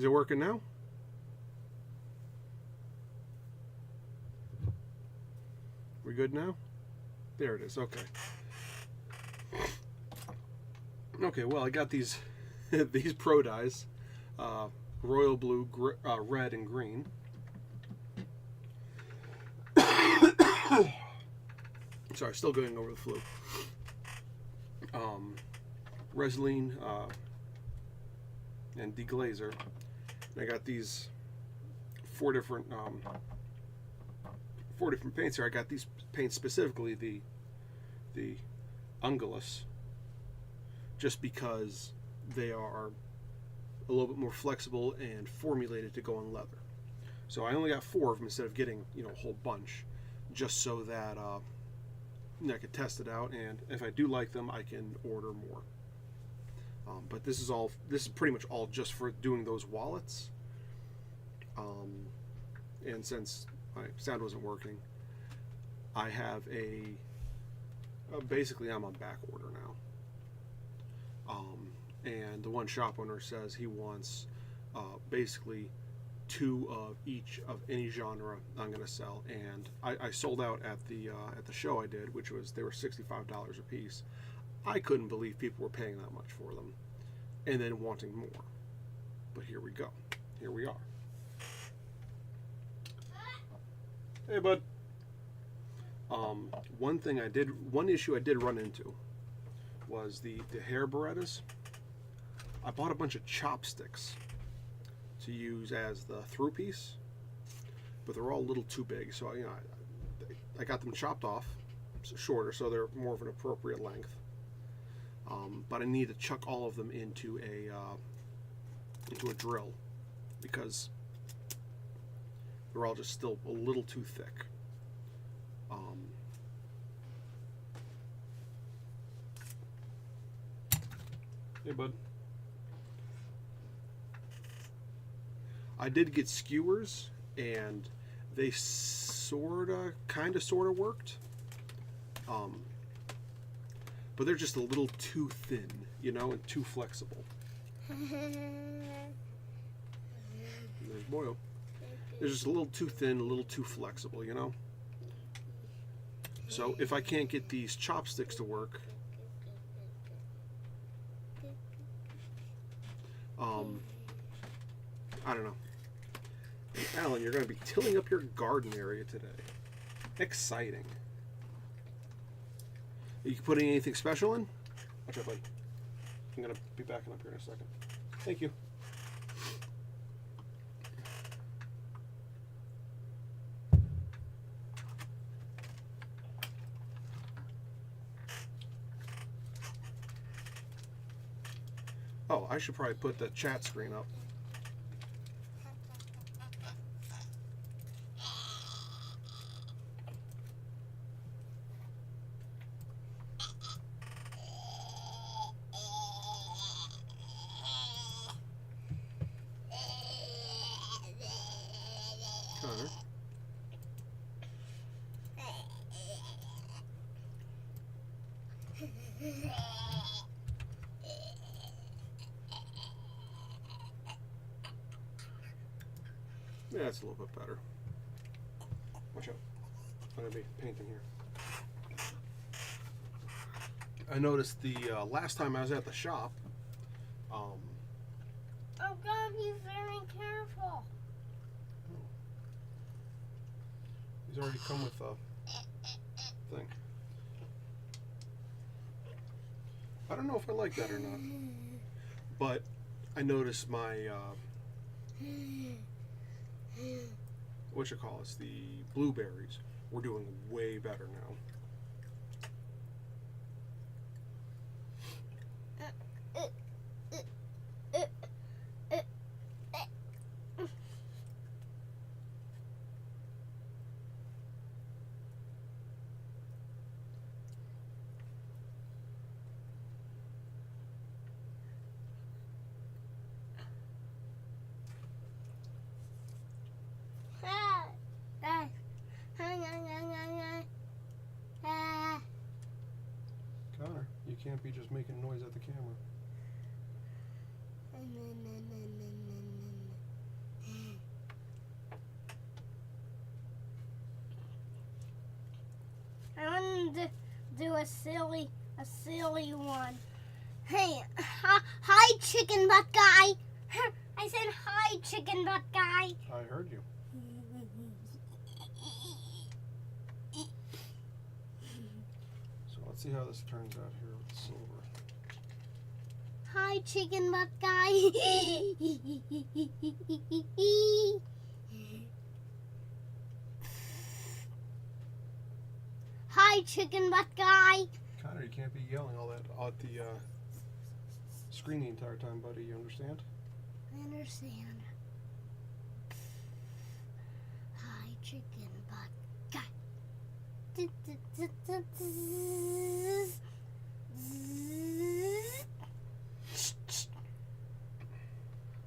Is it working now? We good now? There it is. Okay. Okay, well, I got these these Pro Dyes, royal blue, red, and green. Sorry, still going over the flu. Resin and deglazer. And I got these four different paints here. I got these paints specifically the Ungulus, just because they are a little bit more flexible and formulated to go on leather. So I only got 4 of them instead of getting a whole bunch, just so that I could test it out, and if I do like them, I can order more. But this is pretty much all just for doing those wallets. And since my sound wasn't working, I have basically I'm on back order now. And the one shop owner says he wants basically 2 of each of any genre I'm going to sell, and I sold out at the show I did, which was they were $65 a piece. I couldn't believe people were paying that much for them, and then wanting more. But here we go. Here we are. Hey, bud. One issue I did run into was the hair Berettas. I bought a bunch of chopsticks to use as the through piece, but they're all a little too big. So I got them chopped off, shorter, so they're more of an appropriate length. But I need to chuck all of them into a drill because they're all just still a little too thick. Hey, bud. I did get skewers, and they kind of worked. But they're just a little too thin, and too flexible. There's Boyo. They're just a little too thin, a little too flexible, So if I can't get these chopsticks to work, I don't know. And Alan, you're going to be tilling up your garden area today. Exciting. Are you putting anything special in? Watch out, buddy. I'm going to be backing up here in a second. Thank you. Oh, I should probably put the chat screen up. Connor. Yeah, that's a little bit better. Watch out. I'm going to be painting here. I noticed the last time I was at the shop. Oh, God, be very careful. He's already come with a thing. I don't know if I like that or not. But I noticed my the blueberries were doing way better now. Connor, you can't be just making noise at the camera. gonna do a silly one. Hey, hi, chicken butt guy. I said hi, chicken butt guy. I heard you. So let's see how this turns out here with the silver. Hi, chicken butt guy. Hi, chicken butt guy. Connor, you can't be yelling all that at the screen the entire time, buddy. You understand? I understand. Hi, chicken butt guy.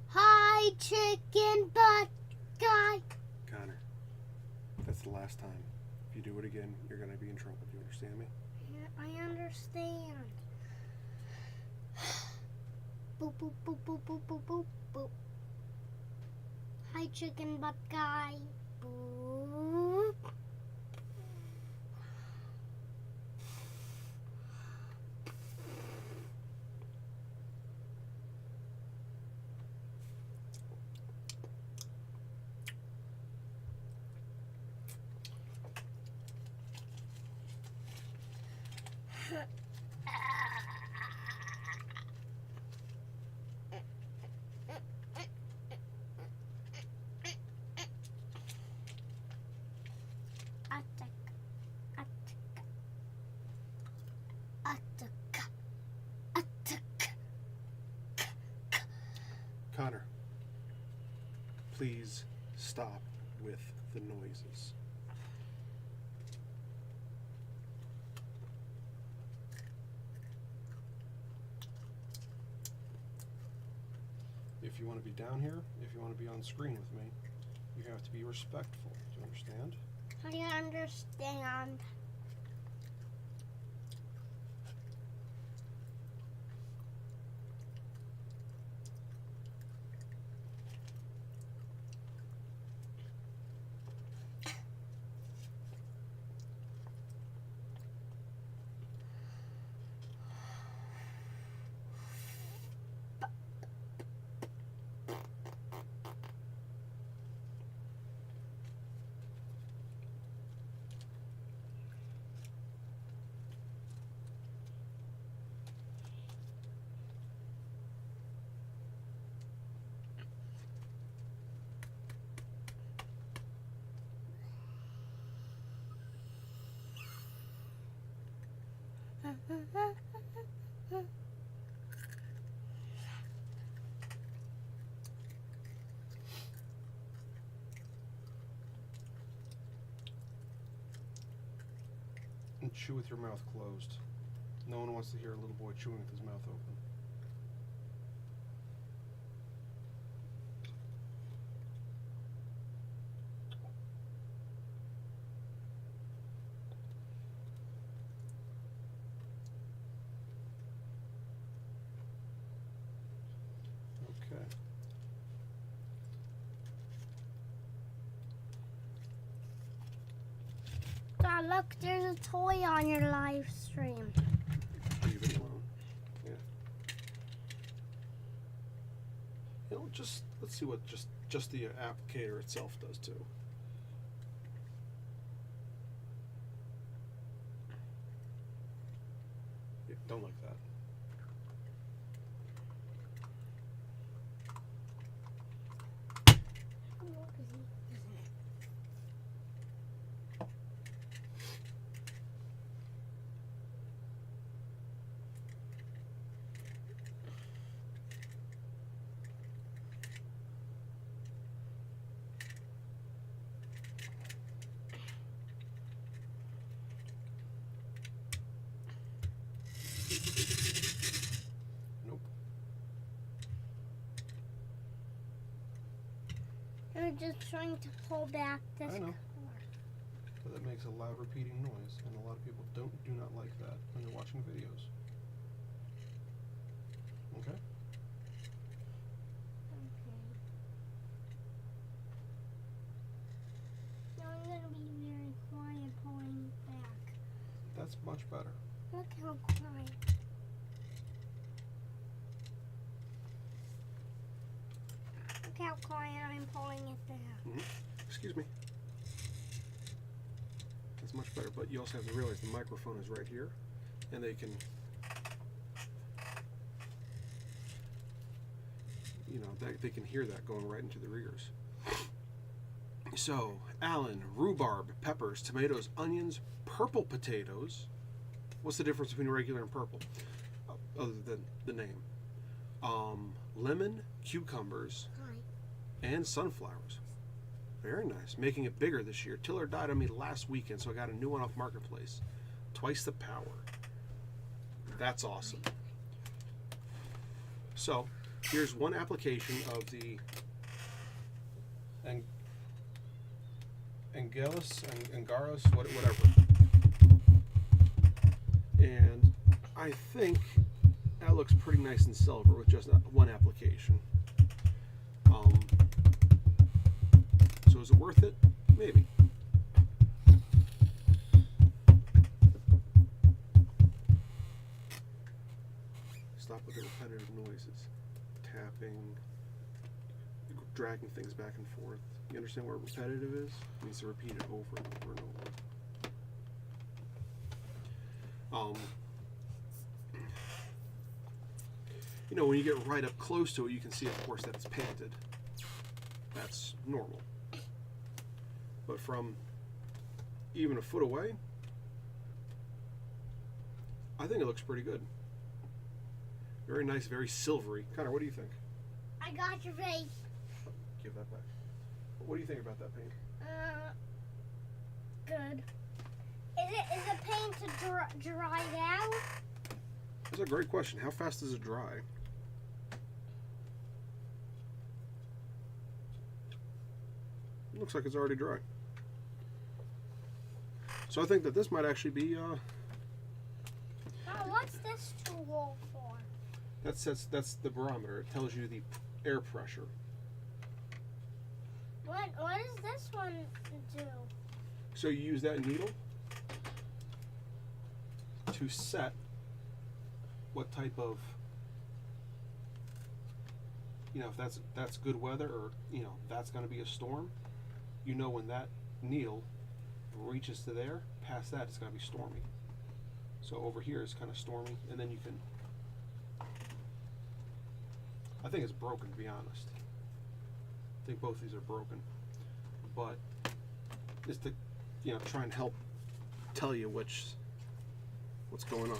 Hi, chicken butt guy. Connor, that's the last time. If you do it again, you're going to be in trouble. Do you understand me? I understand. Boop, boop, boop, boop, boop, boop, boop, boop. Hi, chicken butt guy. Boop. Connor, please stop with the noises. If you want to be down here, if you want to be on screen with me, you have to be respectful. Do you understand? I understand. And chew with your mouth closed. No one wants to hear a little boy chewing with his mouth open. Okay. God, look, there's a toy on your live stream. Leave it alone. Yeah. You know, let's see what just the applicator itself does too. Yeah, don't like that. Nope. I'm just trying to pull back this. I know. But that makes a loud repeating noise, and a lot of people do not like that when they're watching videos. Okay? Okay. Now I'm gonna be very quiet pulling it back. That's much better. Look how quiet. Look how quiet I'm pulling it down. Excuse me. That's much better, but you also have to realize the microphone is right here, and they can, they can hear that going right into their ears. So, Alan, rhubarb, peppers, tomatoes, onions, purple potatoes. What's the difference between regular and purple, other than the name? Lemon, cucumbers, and sunflowers. Very nice. Making it bigger this year. Tiller died on me last weekend, so I got a new one off Marketplace. Twice the power. That's awesome. So, here's one application of the Angaros, whatever. And I think that looks pretty nice in silver with just one application. So is it worth it? Maybe. Stop with the repetitive noises. Tapping, dragging things back and forth. You understand what repetitive is? It means to repeat it over and over and over. When you get right up close to it, you can see, of course, that it's painted. That's normal. But from even a foot away, I think it looks pretty good. Very nice, very silvery. Connor, what do you think? I got your face. Give that back. What do you think about that paint? Good. Is it paint to dry out? That's a great question. How fast does it dry? It looks like it's already dry. So I think that this might actually be. What's this tool for? That's the barometer. It tells you the air pressure. What does this one do? So you use that needle to set what type of, if that's good weather, or that's going to be a storm. When that needle reaches to there, past that it's going to be stormy. So over here it's kind of stormy, and then you can. I think it's broken, to be honest. I think both these are broken, but just to try and help tell you what's going on.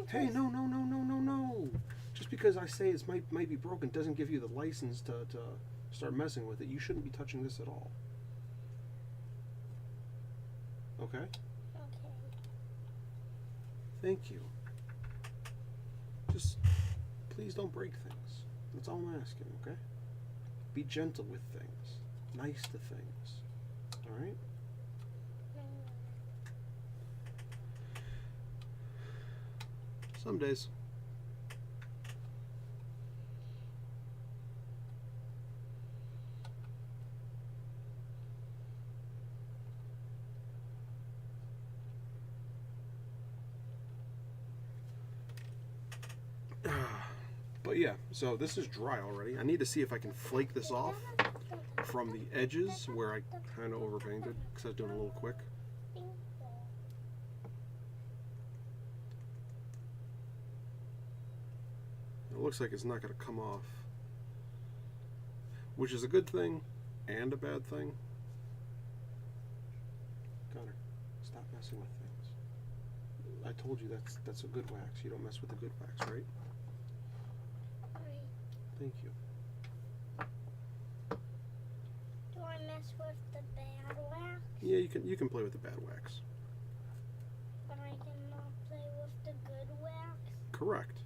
Hey, no. Just because I say it might be broken doesn't give you the license to start messing with it. You shouldn't be touching this at all. Okay? Okay. Thank you. Just please don't break things. That's all I'm asking, okay? Be gentle with things. Nice to things. Alright? Some days. But yeah, so this is dry already. I need to see if I can flake this off from the edges where I kind of overpainted because I was doing it a little quick. It looks like it's not going to come off, which is a good thing and a bad thing. Connor, stop messing with things. I told you that's a good wax. You don't mess with the good wax, right? Thank you. Do I mess with the bad wax? Yeah, you can play with the bad wax. But I cannot play with the good wax? Correct.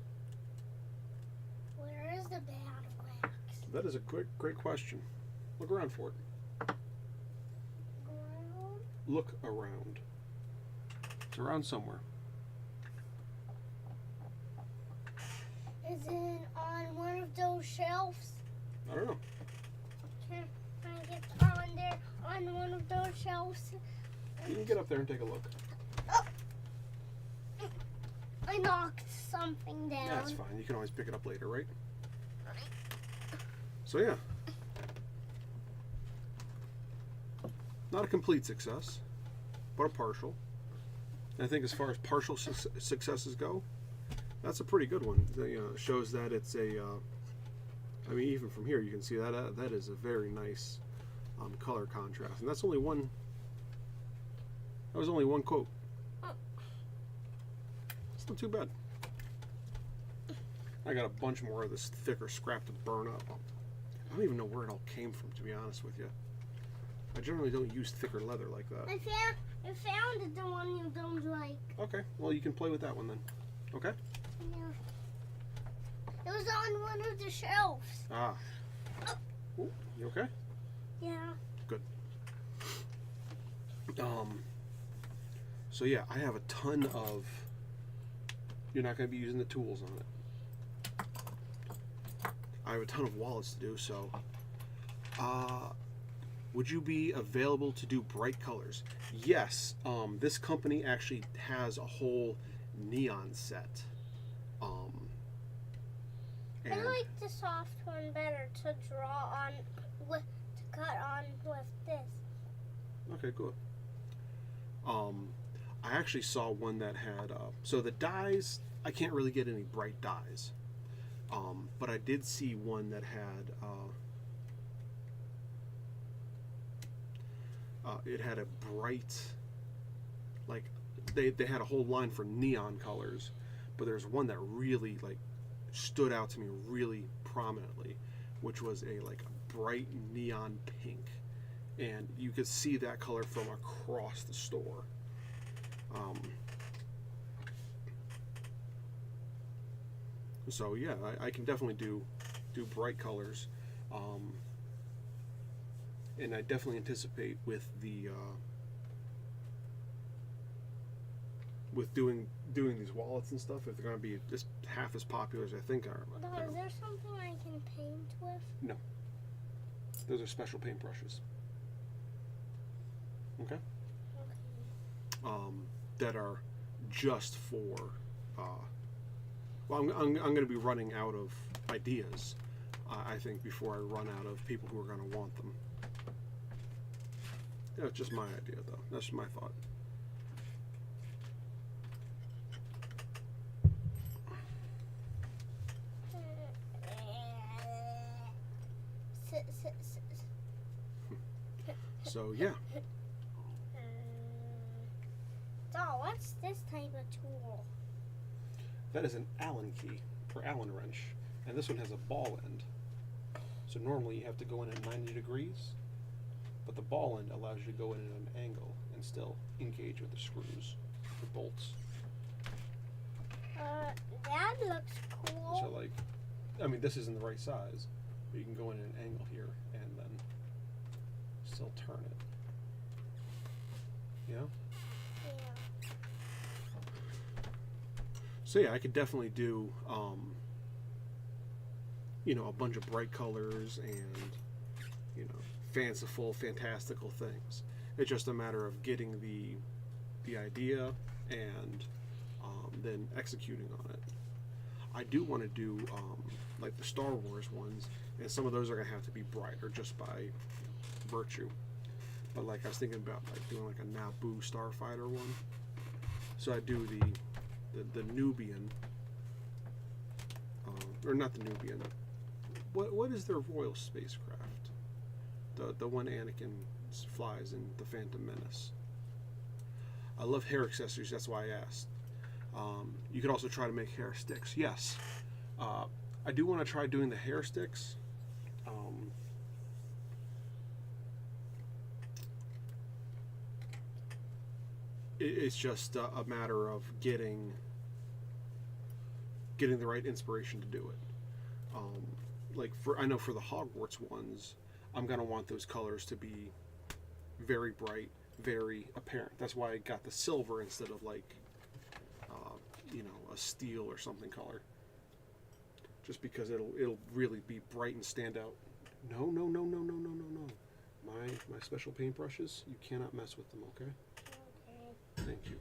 Where is the bad wax? That is a great question. Look around for it. Ground? Look around. It's around somewhere. Is it on one of those shelves? I don't know. Can I get on there on one of those shelves? You can get up there and take a look. Oh, I knocked something down. That's fine. You can always pick it up later, right? So yeah. Not a complete success, but a partial. And I think as far as partial successes go, that's a pretty good one. It shows that it's a, I mean, even from here you can see that that is a very nice color contrast. And that's only one, that was only one quote. It's not too bad. I got a bunch more of this thicker scrap to burn up. I don't even know where it all came from, to be honest with you. I generally don't use thicker leather like that. I found it, the one you don't like. Okay, well you can play with that one then. Okay? Yeah. It was on one of the shelves. Ah. Ooh, you okay? Yeah. Good. So yeah, I have a ton of, you're not going to be using the tools on it. I have a ton of wallets to do, so would you be available to do bright colors? Yes. This company actually has a whole neon set. I like the soft one better to draw on, to cut on with this. Okay, good. I actually saw one that had, so the dyes, I can't really get any bright dyes. But I did see one that had, it had a bright, like, they had a whole line for neon colors, but there's one that really, like, stood out to me really prominently, which was a, like, a bright neon pink. And you could see that color from across the store. So yeah, I can definitely do bright colors, and I definitely anticipate with the with doing these wallets and stuff, if they're going to be just half as popular as I think are. Dad, is there something I can paint with? No, those are special paintbrushes. Okay. That are just for. Well, I'm going to be running out of ideas, I think, before I run out of people who are going to want them. That's just my idea, though. That's just my thought. So, yeah. Doll, what's this type of tool? That is an Allen key, or Allen wrench, and this one has a ball end. So normally you have to go in at 90 degrees, but the ball end allows you to go in at an angle and still engage with the screws, the bolts. That looks cool. So like, I mean, this isn't the right size, but you can go in at an angle here and then still turn it. You know? So yeah, I could definitely do, you know, a bunch of bright colors and, you know, fanciful, fantastical things. It's just a matter of getting the idea and then executing on it. I do want to do like the Star Wars ones, and some of those are going to have to be brighter just by virtue. But like I was thinking about like doing like a Naboo starfighter one. So I do the Nubian, or not the Nubian. What is their royal spacecraft? The one Anakin flies in the Phantom Menace. I love hair accessories. That's why I asked. You could also try to make hair sticks. Yes, I do want to try doing the hair sticks. It's just a matter of getting the right inspiration to do it. Like I know for the Hogwarts ones, I'm gonna want those colors to be very bright, very apparent. That's why I got the silver instead of like, you know, a steel or something color. Just because it'll really be bright and stand out. No. My special paintbrushes, you cannot mess with them, okay? Okay. Thank you.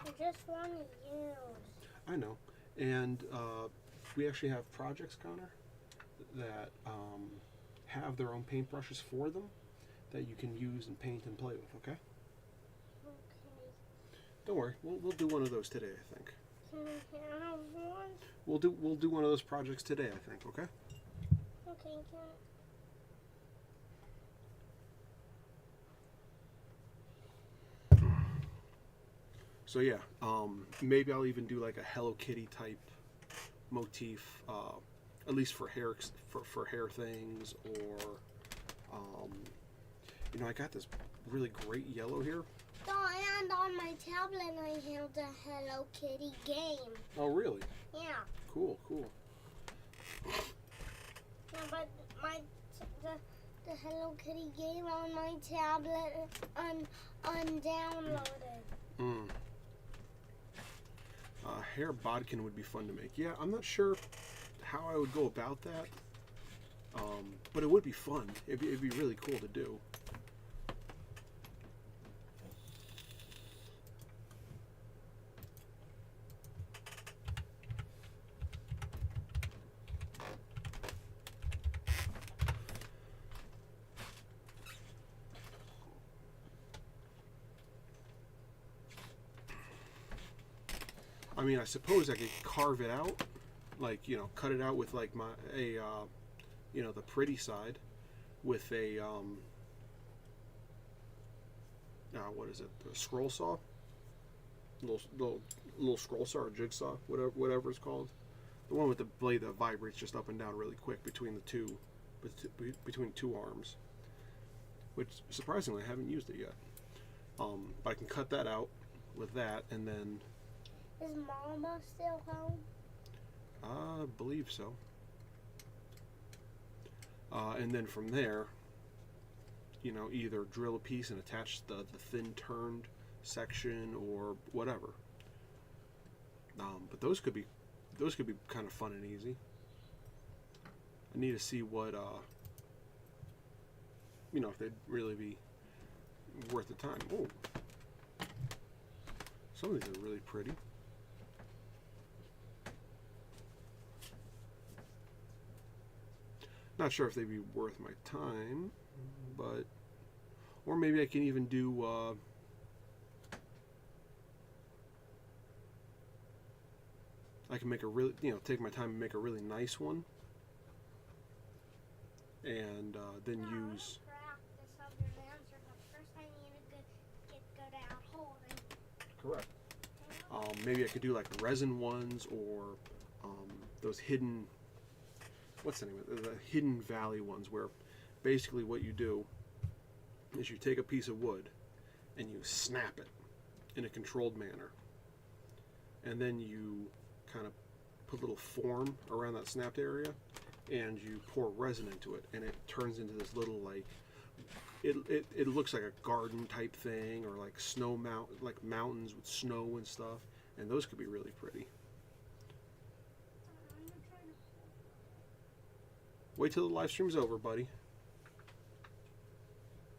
I just want to use. I know. And we actually have projects, Connor, that have their own paintbrushes for them that you can use and paint and play with, okay? Okay. Don't worry, we'll do one of those today, I think. Can I have one? We'll do one of those projects today, I think, okay? Okay, So yeah, maybe I'll even do like a Hello Kitty type motif, at least for hair hair things, or you know, I got this really great yellow here. and on my tablet I have the Hello Kitty game. Oh really? Yeah. Cool. Yeah, but the Hello Kitty game on my tablet undownloaded. Hair bodkin would be fun to make. Yeah, I'm not sure how I would go about that, but it would be fun. It'd be really cool to do. I mean, I suppose I could carve it out, like, you know, cut it out with like you know, the pretty side, with a what is it? A scroll saw, little scroll saw or jigsaw, whatever it's called, the one with the blade that vibrates just up and down really quick between the two, between two arms. Which surprisingly I haven't used it yet. But I can cut that out with that, and then. Is Mama still home? I believe so. And then from there, you know, either drill a piece and attach the thin turned section or whatever. But those could be kind of fun and easy. I need to see what you know, if they'd really be worth the time. Oh, some of these are really pretty. Not sure if they'd be worth my time, but, or maybe I can even do I can make a really, you know, take my time and make a really nice one, and then use. Practice of your answer, but first I need to get good at holding. Correct. Maybe I could do like resin ones, or those hidden. What's the name of it? The Hidden Valley ones, where basically what you do is you take a piece of wood and you snap it in a controlled manner, and then you kind of put a little form around that snapped area, and you pour resin into it, and it turns into this little, like, it looks like a garden type thing, or like like mountains with snow and stuff, and those could be really pretty. Wait till the live stream's over, buddy.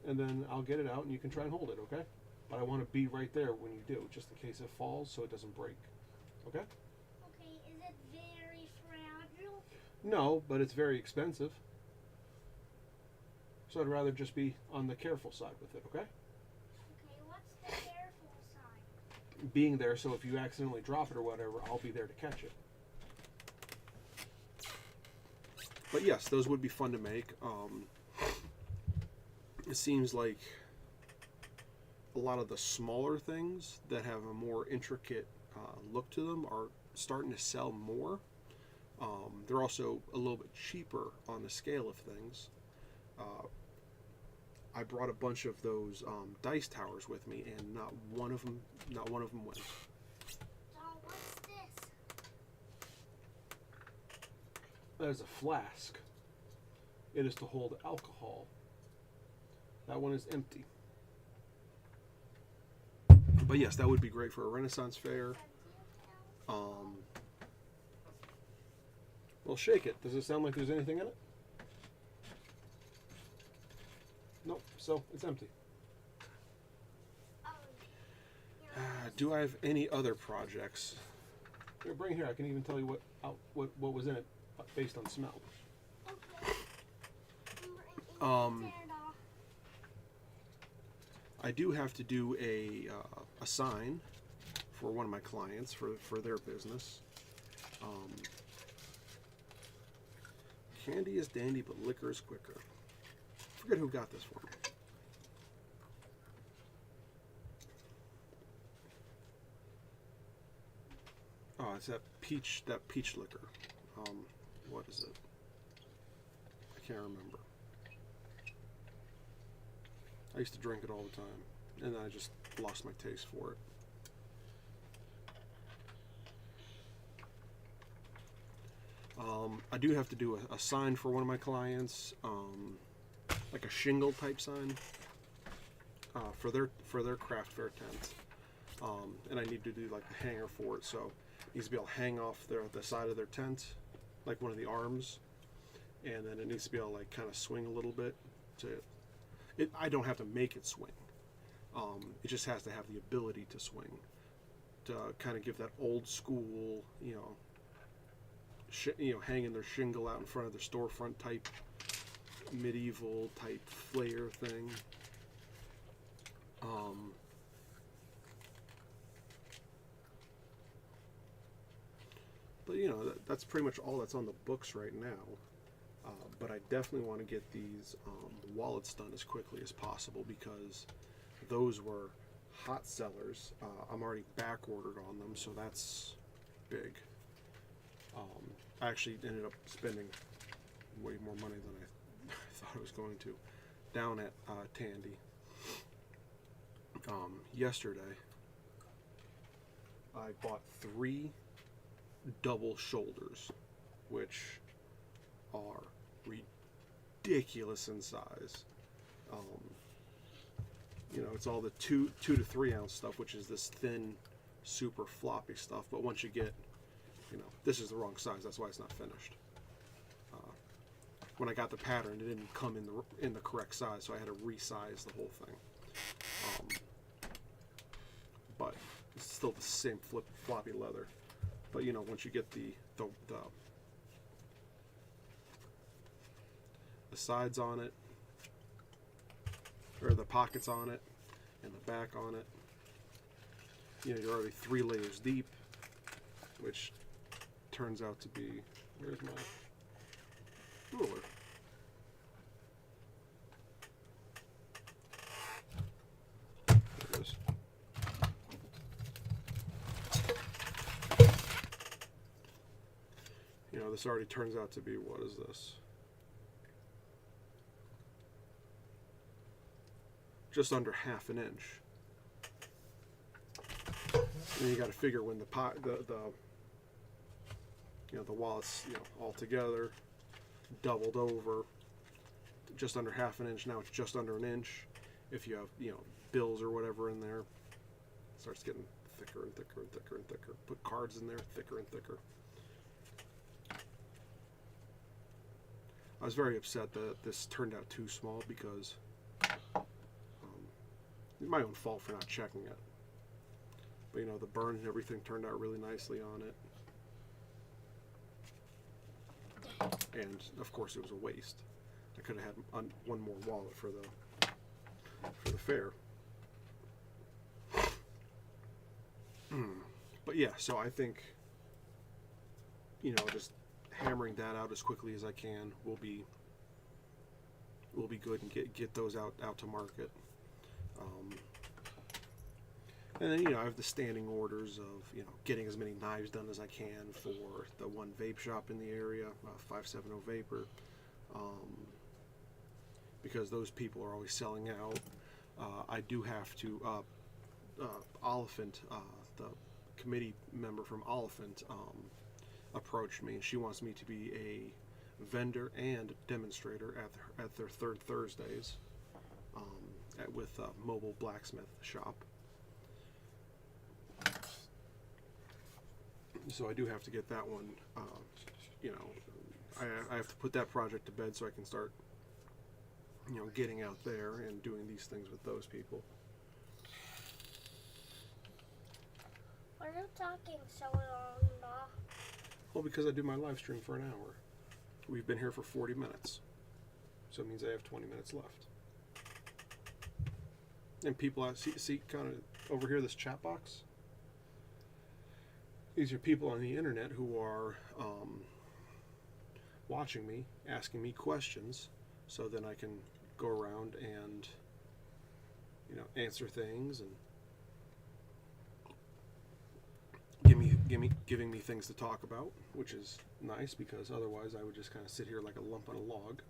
And then I'll get it out and you can try and hold it, okay? But I want to be right there when you do, just in case it falls so it doesn't break. Okay? Okay, is it very fragile? No, but it's very expensive. So I'd rather just be on the careful side with it, okay? Okay, what's the careful side? Being there so if you accidentally drop it or whatever, I'll be there to catch it. But yes, those would be fun to make. It seems like a lot of the smaller things that have a more intricate look to them are starting to sell more. They're also a little bit cheaper on the scale of things. I brought a bunch of those dice towers with me, and not one of them went. What's this? That is a flask. It is to hold alcohol. That one is empty. But yes, that would be great for a Renaissance fair. Well, shake it. Does it sound like there's anything in it? Nope, so it's empty. Do I have any other projects? Here, bring it here. I can even tell you what was in it based on smell. I do have to do a sign for one of my clients for their business. Candy is dandy, but liquor is quicker. I forget who got this for me. Oh, it's that peach liquor. What is it? I can't remember. I used to drink it all the time, and then I just lost my taste for it. I do have to do a sign for one of my clients, like a shingle type sign for their craft fair tent, and I need to do like the hanger for it, so it needs to be able to hang off the side of their tent, like one of the arms, and then it needs to be able to like kind of swing a little bit. I don't have to make it swing. It just has to have the ability to swing, to kind of give that old school, hanging their shingle out in front of their storefront type, medieval type flair thing. But that's pretty much all that's on the books right now. But I definitely want to get these wallets done as quickly as possible because those were hot sellers. I'm already back ordered on them, so that's big. I actually ended up spending way more money than I thought I was going to down at Tandy. Yesterday, I bought 3 double shoulders, which are ridiculous in size. It's all the 2 to 3 ounce stuff, which is this thin, super floppy stuff. But once you get, this is the wrong size. That's why it's not finished. When I got the pattern, it didn't come in the correct size, so I had to resize the whole thing. But it's still the same floppy leather. But once you get the sides on it, or the pockets on it, and the back on it, you're already 3 layers deep, which turns out to be, where's my ruler? There it is. This already turns out to be, what is this? Just under ½ an inch. And you got to figure when the wallet's all together, doubled over, just under ½ an inch. Now it's just under an inch. If you have bills or whatever in there, it starts getting thicker and thicker and thicker and thicker. Put cards in there, thicker and thicker. I was very upset that this turned out too small because my own fault for not checking it. But the burn and everything turned out really nicely on it. And of course it was a waste. I could have had one more wallet for the fair. But yeah, so I think just hammering that out as quickly as I can will be good and get those out to market. And then I have the standing orders of getting as many knives done as I can for the one vape shop in the area, 570 Vapor, because those people are always selling out. I do have to Oliphant, the committee member from Oliphant, approached me, and she wants me to be a vendor and demonstrator at their third Thursdays with Mobile Blacksmith Shop. So I do have to get that one. I have to put that project to bed so I can start, getting out there and doing these things with those people. you talking so long, Ma? Well, because I do my live stream for an hour. We've been here for 40 minutes. So it means I have 20 minutes left. And people, see kind of over here, this chat box. These are people on the internet who are watching me, asking me questions, so then I can go around and, you know, answer things and giving me things to talk about, which is nice because otherwise I would just kind of sit here like a lump on a log,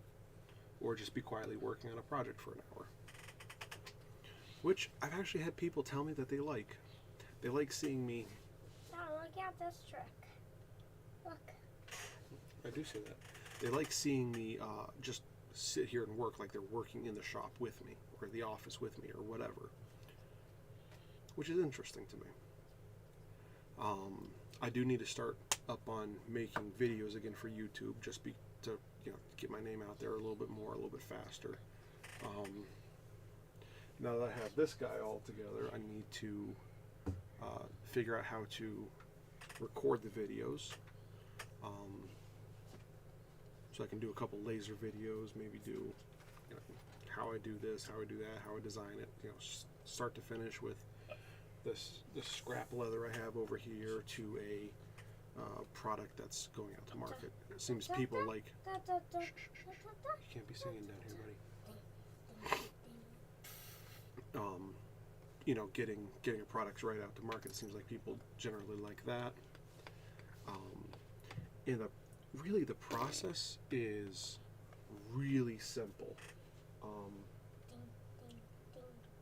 or just be quietly working on a project for an hour. Which I've actually had people tell me that they like. They like seeing me. Now look at this trick. Look. I do see that. They like seeing me just sit here and work like they're working in the shop with me, or the office with me, or whatever. Which is interesting to me. I do need to start up on making videos again for YouTube, just to get my name out there a little bit more, a little bit faster. Now that I have this guy all together, I need to figure out how to record the videos. So I can do a couple laser videos, maybe do how I do this, how I do that, how I design it, start to finish with this scrap leather I have over here to a product that's going out to market. It seems people like. You can't be singing down here, buddy. Getting a product right out to market. It seems like people generally like that. And really the process is really simple.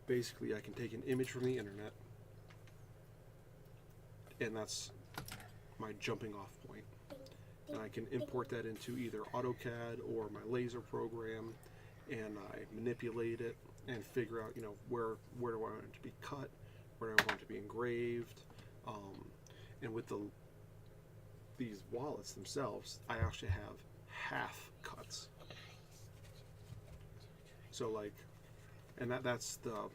Basically, I can take an image from the internet, and that's my jumping off point. And I can import that into either AutoCAD or my laser program, and I manipulate it and figure out, where do I want it to be cut, where do I want it to be engraved. And with these wallets themselves, I actually have half cuts. So and that's the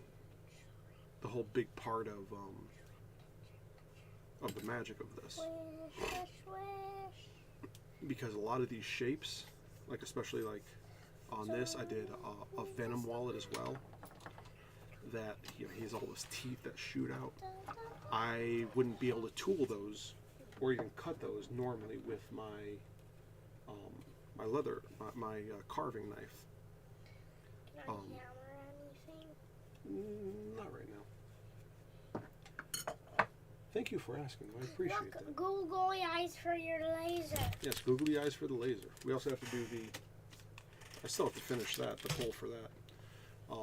whole big part of the magic of this. Because a lot of these shapes, especially on this, I did a Venom wallet as well. That he has all those teeth that shoot out. I wouldn't be able to tool those or even cut those normally with my my leather, my carving knife. Can I hammer anything? Not right now. Thank you for asking. I appreciate that. Googly eyes for your laser. Yes, googly eyes for the laser. We also have to do I still have to finish the pull for that. I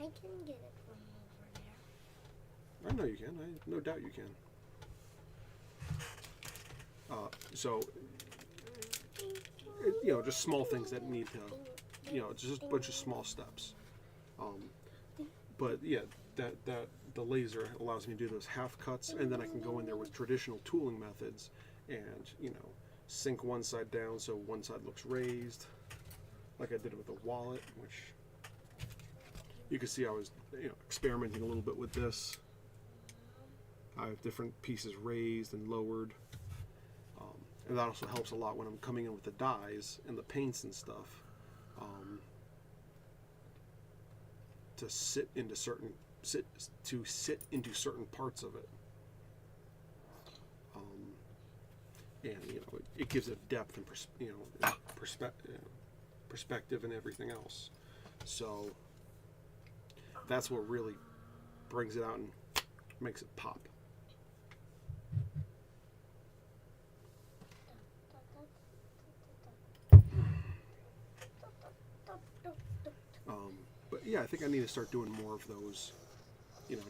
can get it from over there. I know you can. No doubt you can. So, just small things that need to, just a bunch of small steps. But yeah, that the laser allows me to do those half cuts, and then I can go in there with traditional tooling methods and, sink one side down so one side looks raised, like I did with the wallet, which you can see I was, experimenting a little bit with this. I have different pieces raised and lowered. And that also helps a lot when I'm coming in with the dyes and the paints and stuff, to sit into certain parts of it. And it gives it depth and perspective and everything else. So that's what really brings it out and makes it pop. But yeah, I think I need to start doing more of those,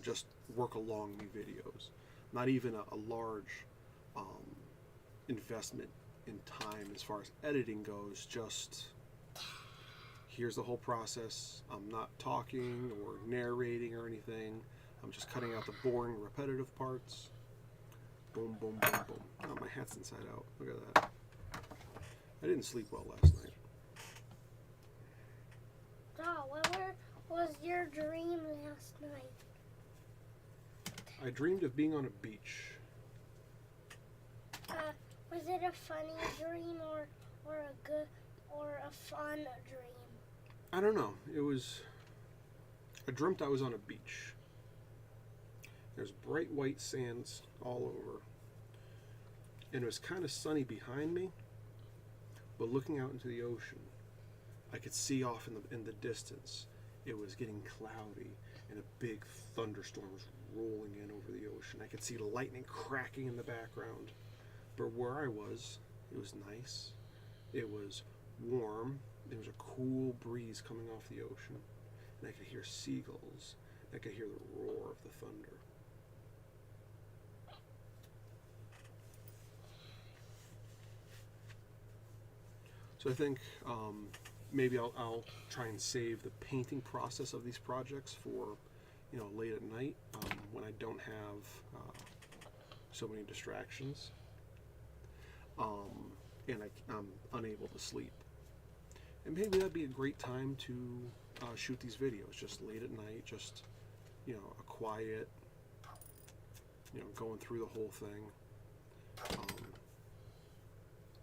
just work along me videos. Not even a large investment in time as far as editing goes, just here's the whole process. I'm not talking or narrating or anything. I'm just cutting out the boring, repetitive parts. Boom, boom, boom, boom. Oh, my hat's inside out. Look at that. I didn't sleep well last night. Oh, what was your dream last night? I dreamed of being on a beach. Was it a funny dream or a good or a fun dream? I don't know. I dreamt I was on a beach. There's bright white sands all over. And it was kind of sunny behind me, but looking out into the ocean, I could see off in the distance. It was getting cloudy, and a big thunderstorm was rolling in over the ocean. I could see lightning cracking in the background. But where I was, it was nice. It was warm. There was a cool breeze coming off the ocean, and I could hear seagulls. I could hear the roar of the thunder. So I think maybe I'll try and save the painting process of these projects for, late at night when I don't have so many distractions, and I'm unable to sleep. And maybe that'd be a great time to shoot these videos, just late at night, just, a quiet, going through the whole thing.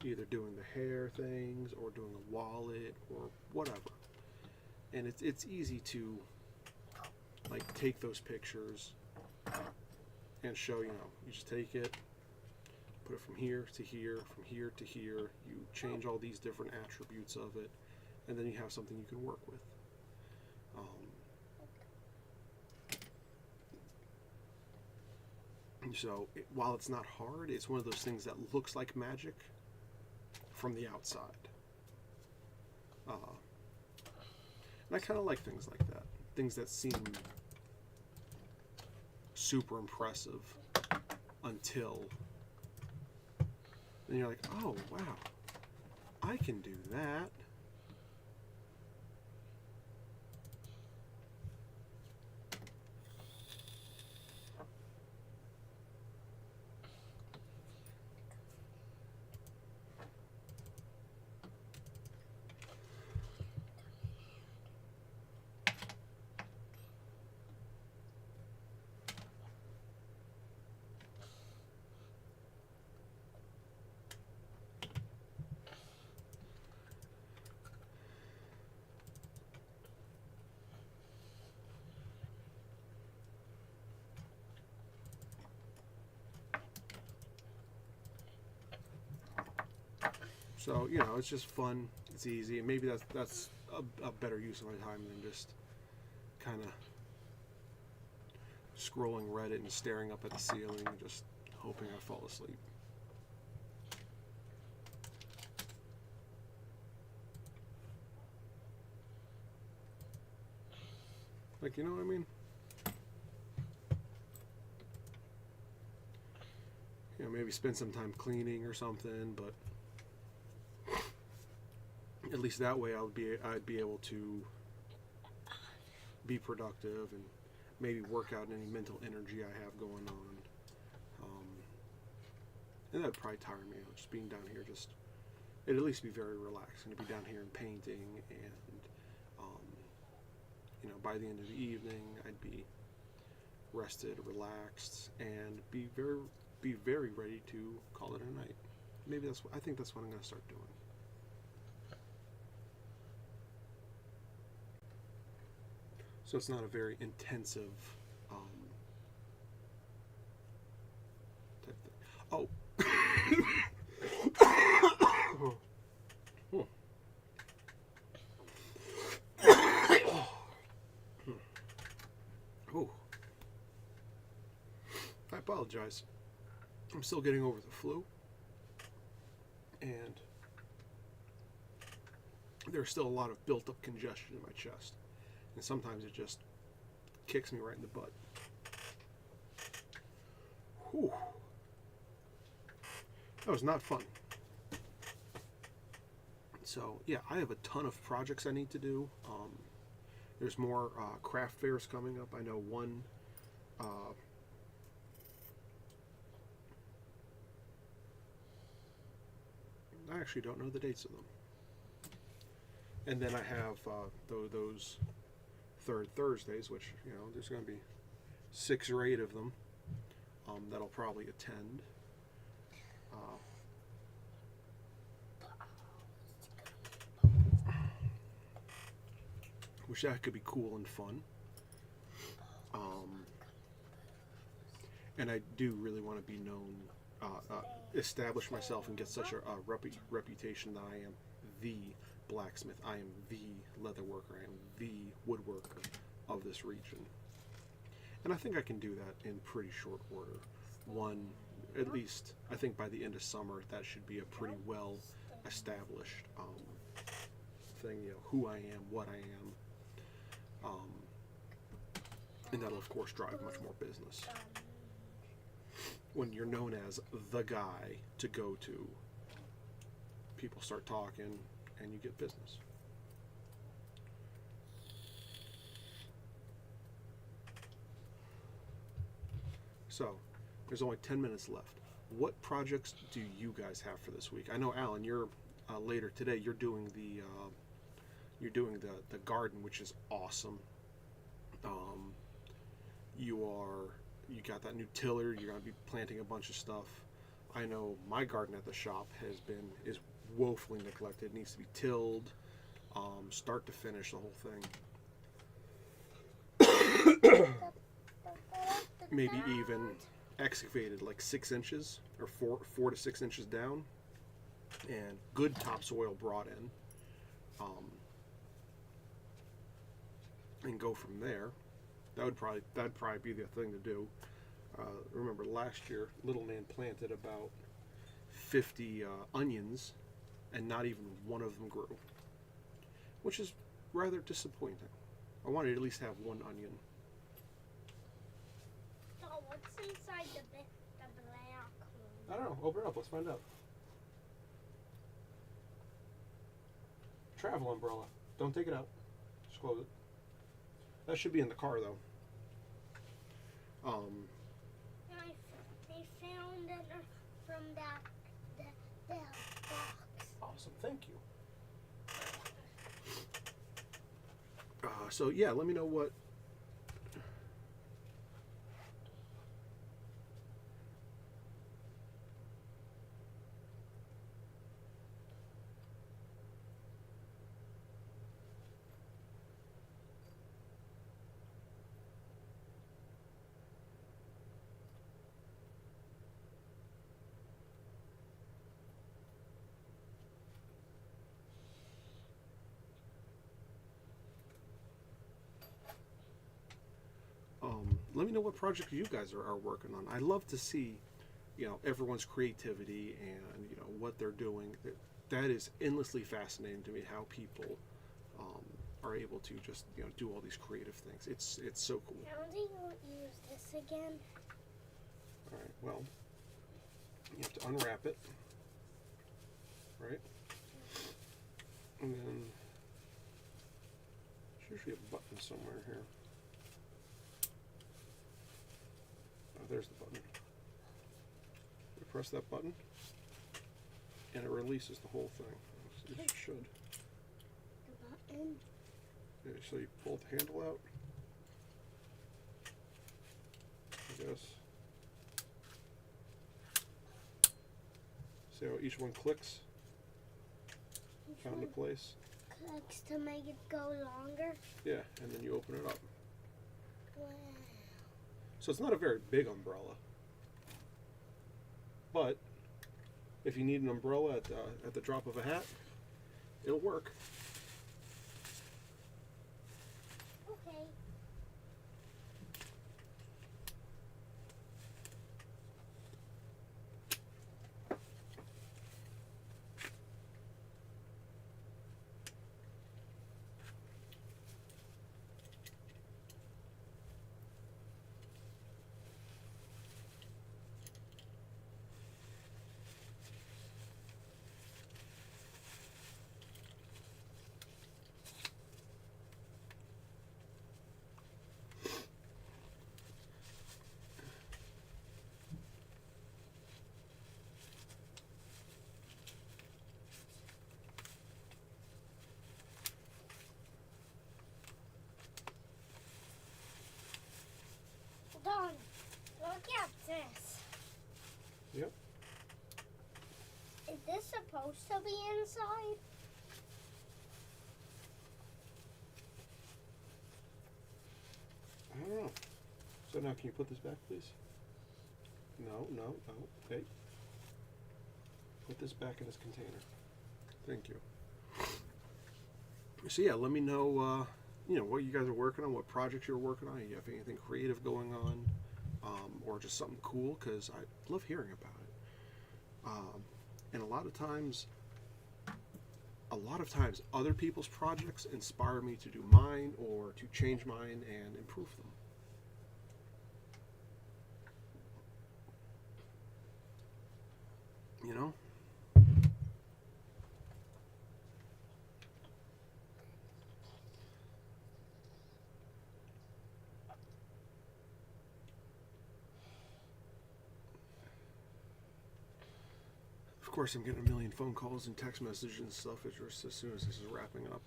Either doing the hair things or doing a wallet or whatever. And it's easy to take those pictures and show, you just take it, put it from here to here, from here to here, you change all these different attributes of it, and then you have something you can work with. So while it's not hard, it's one of those things that looks like magic from the outside. And I kind of like things like that. Things that seem super impressive until then you're like, oh, wow, I can do that. So, it's just fun, it's easy, and maybe that's a better use of my time than just kind of scrolling Reddit and staring up at the ceiling and just hoping I fall asleep. You know what I mean? Maybe spend some time cleaning or something, but at least that way I'd be able to be productive and maybe work out any mental energy I have going on. And that'd probably tire me out, just being down here. It'd at least be very relaxing to be down here and painting, and by the end of the evening I'd be rested, relaxed, and be very ready to call it a night. I think that's what I'm going to start doing. So it's not a very intensive type thing. Oh. Oh. I apologize. I'm still getting over the flu. And there's still a lot of built-up congestion in my chest. And sometimes it just kicks me right in the butt. Whew. That was not fun. So, yeah, I have a ton of projects I need to do. There's more craft fairs coming up. I know one. I actually don't know the dates of them. And then I have those third Thursdays, which, there's going to be 6 or 8 of them. that'll probably attend. Which that could be cool and fun. And I do really want to be known, establish myself and get such a reputation that I am the blacksmith, I am the leather worker, I am the woodworker of this region. And I think I can do that in pretty short order. One, at least, I think by the end of summer, that should be a pretty well established thing, you know, who I am, what I am. And that'll, of course, drive much more business. When you're known as the guy to go to, people start talking and you get business. So, there's only 10 minutes left. What projects do you guys have for this week? I know, Alan, you're later today. You're doing the garden, which is awesome. You got that new tiller. You're gonna be planting a bunch of stuff. I know my garden at the shop is woefully neglected. It needs to be tilled, start to finish, the whole thing. Maybe even excavated like 6 inches or 4 to 6 inches down, and good topsoil brought in, and go from there. That'd probably be the thing to do. Remember last year, little man planted about 50 onions, and not even one of them grew, which is rather disappointing. I wanted to at least have one onion. Oh, what's inside the black one? I don't know. Open it up. Let's find out. Travel umbrella. Don't take it out. Just close it. That should be in the car, though. I found it from the box. Awesome. Thank you. So yeah, let me know what. Let me know what project you guys are working on. I love to see, you know, everyone's creativity and, you know, what they're doing. That is endlessly fascinating to me, how people are able to just, you know, do all these creative things. It's so cool. How do you use this again? All right, well, you have to unwrap it, right? And then there's usually a button somewhere here. Oh, there's the button. You press that button, and it releases the whole thing. It should. The button? Yeah, so you pull the handle out, I guess. See how each one clicks? Found a place. Clicks to make it go longer? Yeah, and then you open it up. Wow. So it's not a very big umbrella, but if you need an umbrella at the drop of a hat, it'll work. Okay. about this? Yep. Is this supposed to be inside? I don't know. So now, can you put this back, please? No. Okay. Put this back in its container. Thank you. So yeah, let me know, what you guys are working on, what projects you're working on. If you have anything creative going on, or just something cool, because I love hearing about it. And a lot of times, other people's projects inspire me to do mine or to change mine and improve them. You know? Of course, I'm getting a million phone calls and text messages and stuff as soon as this is wrapping up.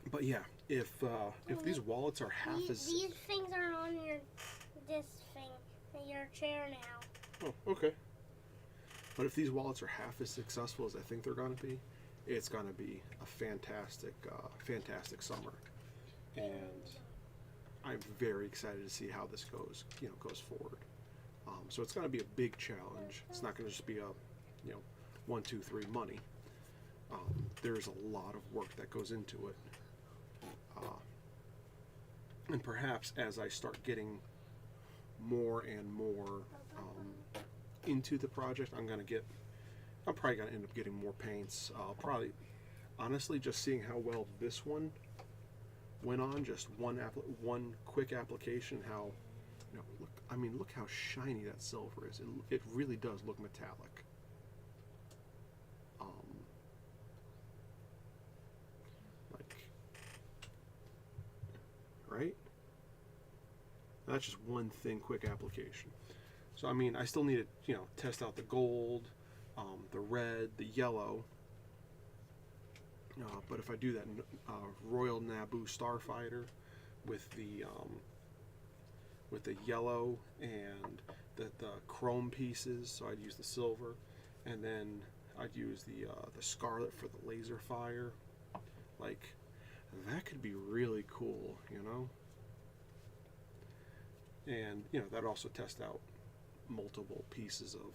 But yeah, if these wallets are half as... These things are on this thing, your chair now. Oh, okay. But if these wallets are half as successful as I think they're going to be, it's going to be a fantastic summer. And I'm very excited to see how this goes forward. So it's going to be a big challenge. It's not going to just be a, 1, 2, 3 money. There's a lot of work that goes into it. And perhaps as I start getting more and more into the project, I'm probably going to end up getting more paints. Probably, honestly, just seeing how well this one went on, just one quick application, how, look how shiny that silver is. It really does look metallic. Right? That's just one quick application. So I still need to test out the gold, the red, the yellow. But if I do that Royal Naboo Starfighter with the yellow and the chrome pieces, so I'd use the silver, and then I'd use the scarlet for the laser fire. That could be really cool, And that'd also test out multiple pieces of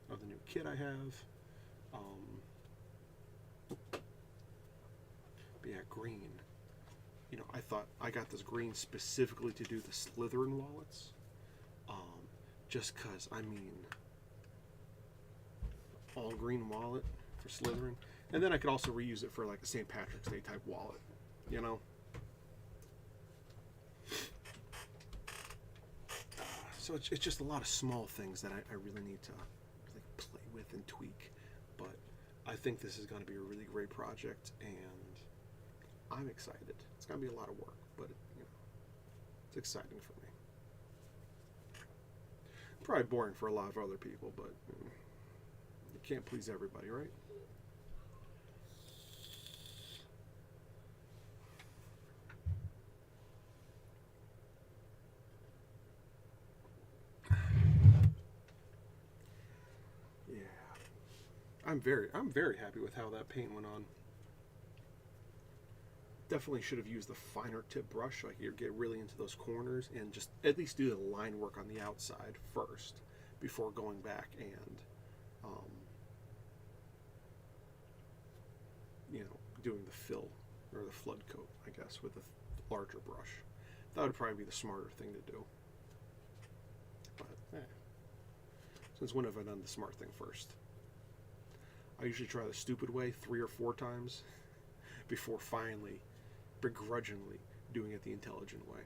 the new kit I have. But yeah, green. I thought I got this green specifically to do the Slytherin wallets. Just cause all green wallet for Slytherin, and then I could also reuse it for like a St. Patrick's Day type wallet. So it's just a lot of small things that I really need to play with and tweak. But I think this is going to be a really great project, and I'm excited. It's going to be a lot of work, but it's exciting for me. Probably boring for a lot of other people, but you can't please everybody, right? I'm very happy with how that paint went on. Definitely should have used the finer tip brush so I could get really into those corners and just at least do the line work on the outside first before going back and doing the fill or the flood coat, I guess, with a larger brush. That would probably be the smarter thing to do. But since when have I done the smart thing first? I usually try the stupid way 3 or 4 times before finally, begrudgingly, doing it the intelligent way.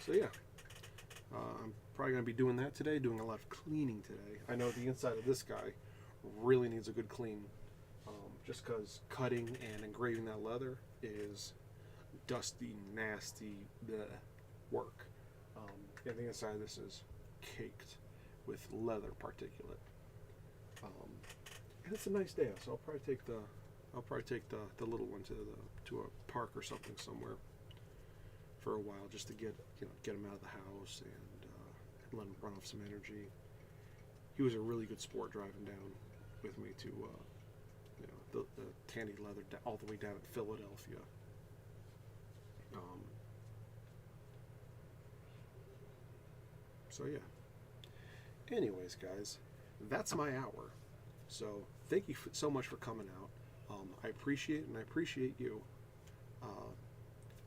So yeah, I'm probably going to be doing that today, doing a lot of cleaning today. I know the inside of this guy really needs a good clean. Just because cutting and engraving that leather is dusty, nasty work. And the inside of this is caked with leather particulate. And it's a nice day out, so I'll probably take the little one to a park or something somewhere for a while, just to get him out of the house and let him run off some energy. He was a really good sport driving down with me to the Tandy Leather all the way down in Philadelphia. So yeah. Anyways, guys, that's my hour. So thank you so much for coming out. I appreciate it, and I appreciate you.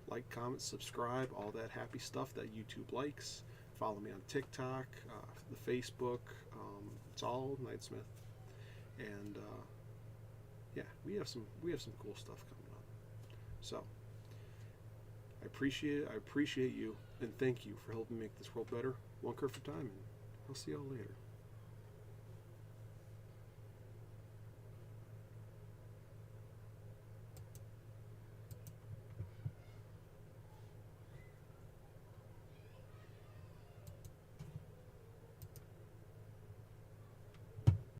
Like, comment, subscribe, all that happy stuff that YouTube likes. Follow me on TikTok, the Facebook. It's all Knightsmith, and yeah, we have some cool stuff coming up. So I appreciate it. I appreciate you, and thank you for helping make this world better, one kerf at a time. And I'll see y'all later.